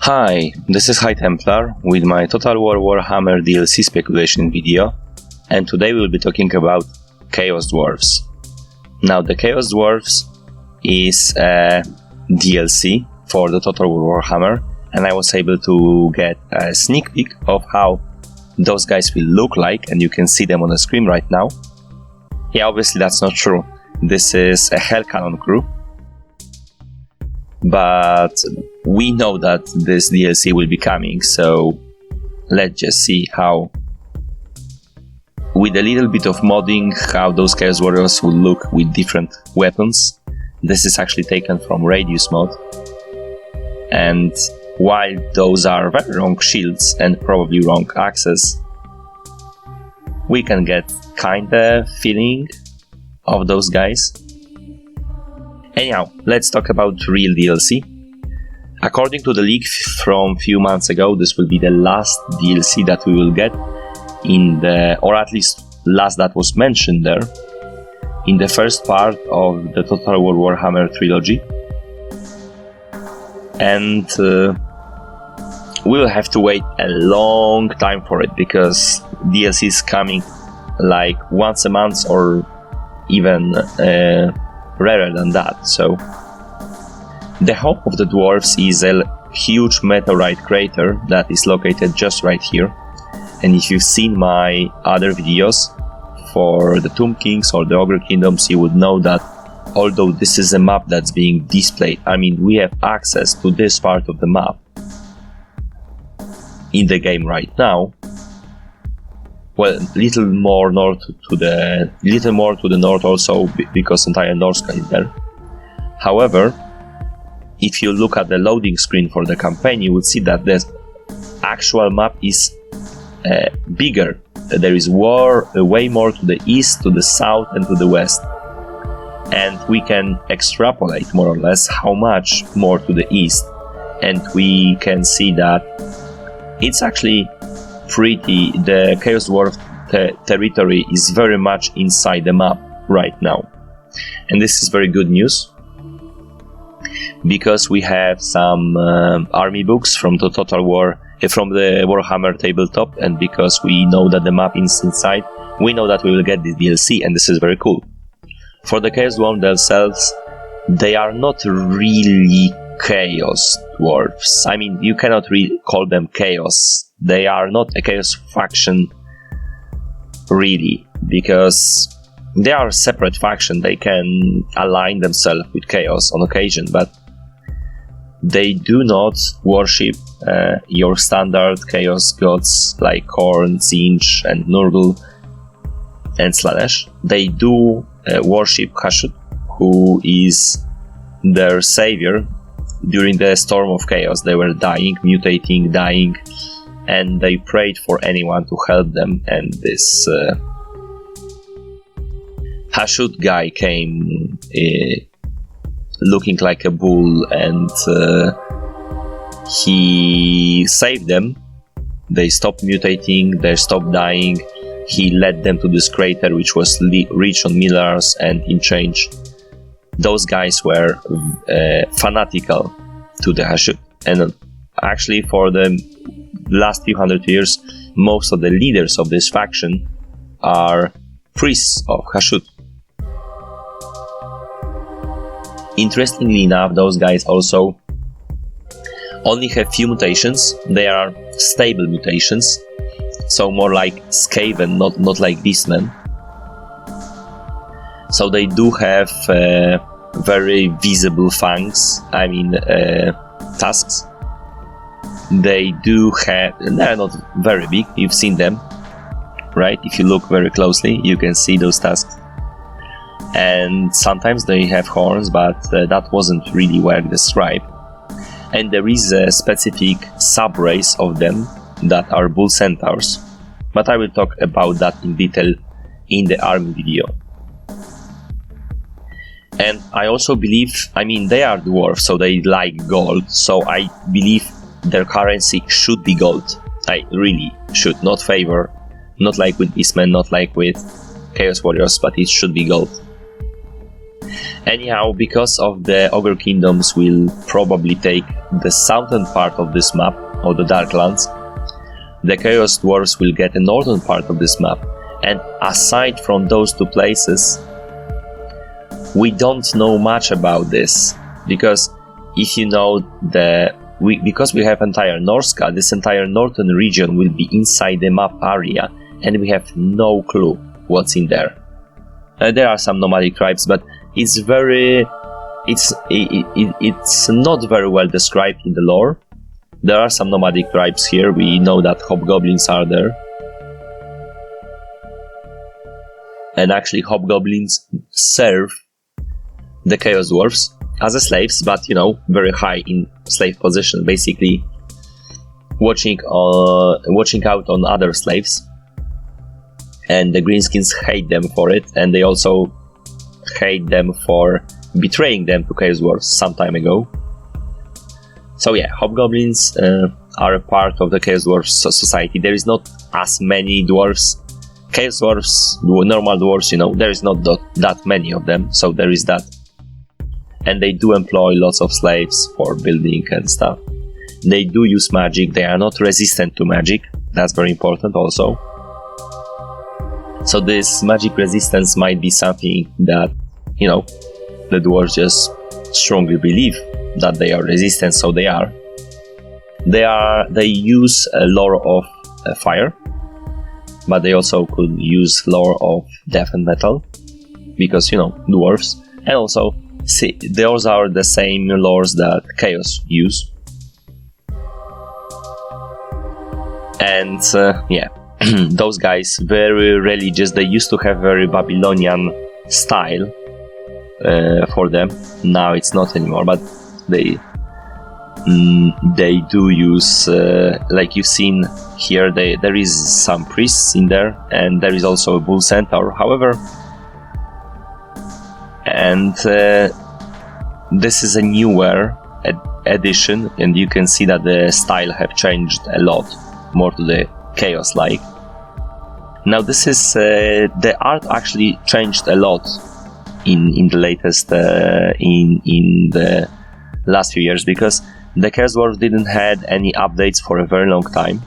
Hi, this is High Templar with my Total War Warhammer DLC speculation video, and today we'll be talking about Chaos Dwarfs. Now, the Chaos Dwarfs is a DLC for the Total War Warhammer, and I was able to get a sneak peek of how those guys will look like, and you can see them on the screen right now. Yeah, obviously that's not true. This is a Hell Cannon crew, but we know that this DLC will be coming, so let's just see how, with a little bit of modding, how those Chaos Warriors will look with different weapons. This is actually taken from Radius mod, and while those are very wrong shields and probably wrong axes, we can get kinda feeling of those guys. Anyhow, let's talk about real DLC. According to the leak from few months ago, this will be the last DLC that we will get in the, or at least last that was mentioned there, in the first part of the Total War Warhammer trilogy. And we will have to wait a long time for it, because DLC is coming like once a month or even rarer than that. So the home of the Dwarfs is a huge meteorite crater that is located just right here. And if you've seen my other videos for the Tomb Kings or the Ogre Kingdoms, you would know that although this is a map that's being displayed, I mean, we have access to this part of the map in the game right now. Well, little more to the north also, because entire Norska is there. However, if you look at the loading screen for the campaign, you will see that the actual map is bigger. There is way more to the east, to the south, and to the west. And we can extrapolate more or less how much more to the east. And we can see that it's actually pretty, the Chaos Dwarf territory is very much inside the map right now. And this is very good news, because we have some army books from the Total War, from the Warhammer tabletop, and because we know that the map is inside, we know that we will get this DLC, and this is very cool. For the Chaos Dwarfs themselves, they are not really Chaos Dwarfs. I mean, you cannot really call them Chaos. They are not a Chaos faction, really, because they are a separate faction. They can align themselves with Chaos on occasion, but they do not worship your standard Chaos gods like Khorne, Tzeentch, and Nurgle, and Slaanesh. They do worship Hashut, who is their savior. During the Storm of Chaos, they were dying, mutating, dying, and they prayed for anyone to help them, and this Hashut guy came looking like a bull, and he saved them. They stopped mutating, they stopped dying. He led them to this crater, which was rich on minerals, and in change, those guys were fanatical to the Hashut. And actually, for the last few hundred years, most of the leaders of this faction are priests of Hashut. Interestingly enough, those guys also only have few mutations. They are stable mutations, so more like Skaven, not like Beastmen. So they do have very visible fangs, I mean tusks. They do have, they're not very big, you've seen them, right? If you look very closely, you can see those tusks. And sometimes they have horns, but that wasn't really well described. And there is a specific sub-race of them that are bull centaurs, but I will talk about that in detail in the army video. And I also believe, I mean, they are dwarves, so they like gold, so I believe their currency should be gold. I really should, not favor, not like with Beastmen, not like with Chaos Warriors, but it should be gold. Anyhow, because of the Ogre Kingdoms will probably take the southern part of this map, or the Darklands, the Chaos Dwarfs will get the northern part of this map. And aside from those two places, we don't know much about this, because if you know because we have entire Norska, this entire northern region will be inside the map area, and we have no clue what's in there. There are some nomadic tribes, but it's not very well described in the lore. There are some nomadic tribes here. We know that hobgoblins are there. And actually hobgoblins serve the Chaos Dwarfs as slaves, but very high in slave position, basically watching out on other slaves. And the Greenskins hate them for it, and they also hate them for betraying them to Chaos Dwarfs some time ago. So yeah, hobgoblins are a part of the Chaos Dwarfs society. There is not as many dwarfs. Chaos Dwarfs, normal dwarfs, there is not that many of them, so there is that. And they do employ lots of slaves for building and stuff. They do use magic. They are not resistant to magic. That's very important also. So this magic resistance might be something that, the dwarves just strongly believe that they are resistant, so they are. They use a lore of fire, but they also could use lore of death and metal, because, dwarves. And also, those are the same lores that Chaos use. And, yeah. Those guys, very religious. They used to have very Babylonian style for them. Now it's not anymore, but they do use, like you've seen here, there is some priests in there, and there is also a bull centaur. However, and this is a newer edition, and you can see that the style have changed a lot, more to the chaos-like. Now this is the art actually changed a lot in the latest in the last few years, because the Chaos Dwarfs didn't had any updates for a very long time,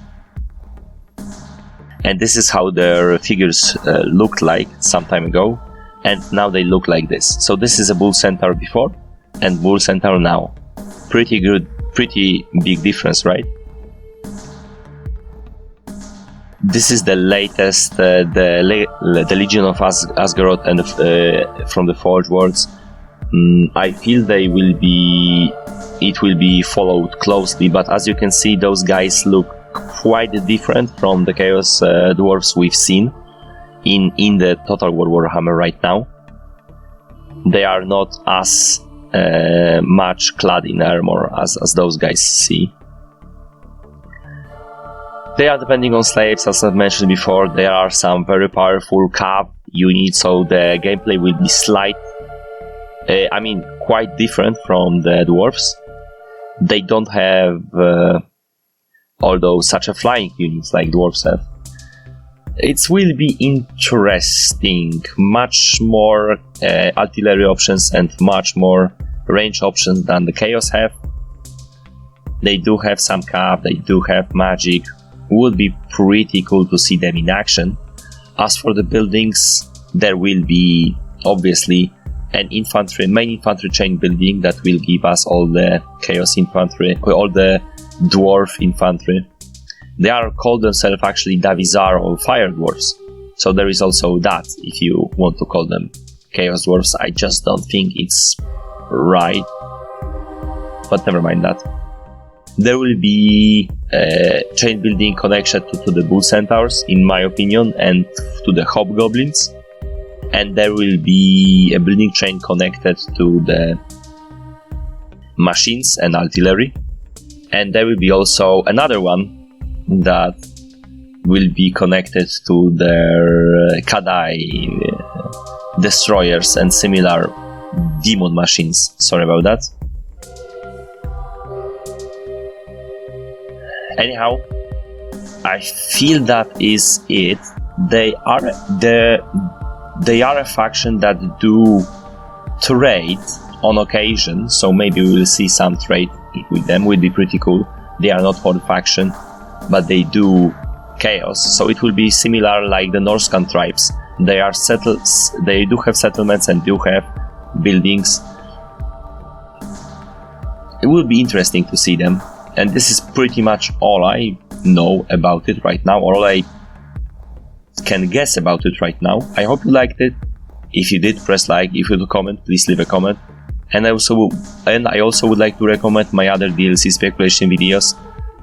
and this is how their figures looked like some time ago, and now they look like this. So this is a bull centaur before and bull centaur now. Pretty good, pretty big difference, right? This is the latest, the Legion of Asgaroth and from the Forge Worlds. I feel it will be followed closely, but as you can see, those guys look quite different from the Chaos Dwarfs we've seen in the Total War Warhammer right now. They are not as much clad in armor as those guys see. They are depending on slaves, as I've mentioned before. There are some very powerful cav units, so the gameplay will be quite different from the dwarfs. They don't have, although such a flying units like dwarfs have. It will be interesting, much more artillery options and much more range options than the chaos have. They do have some cav, they do have magic. Would be pretty cool to see them in action. As for the buildings, there will be obviously an main infantry chain building that will give us all the chaos infantry, all the dwarf infantry. They are called themselves actually Davizar or Fire Dwarfs, so there is also that if you want to call them Chaos Dwarfs. I just don't think it's right, but never mind that. There will be a chain building connection to the Bull Centaurs, in my opinion, and to the Hobgoblins. And there will be a building chain connected to the machines and artillery. And there will be also another one that will be connected to their Kadai destroyers and similar demon machines. Sorry about that. Anyhow, I feel that is it. They are a faction that do trade on occasion, so maybe we will see some trade with them, would be pretty cool. They are not Horde faction, but they do chaos, so it will be similar like the Norscan tribes. They are they do have settlements and do have buildings. It will be interesting to see them, and this is pretty much all I know about it right now, all I can guess about it right now. I hope you liked it. If you did, press like. If you do comment, please leave a comment. And I also would like to recommend my other DLC speculation videos,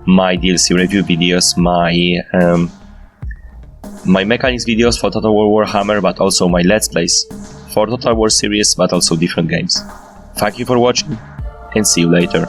my DLC review videos, my mechanics videos for Total War Warhammer, but also my Let's Plays for Total War series, but also different games. Thank you for watching, and see you later.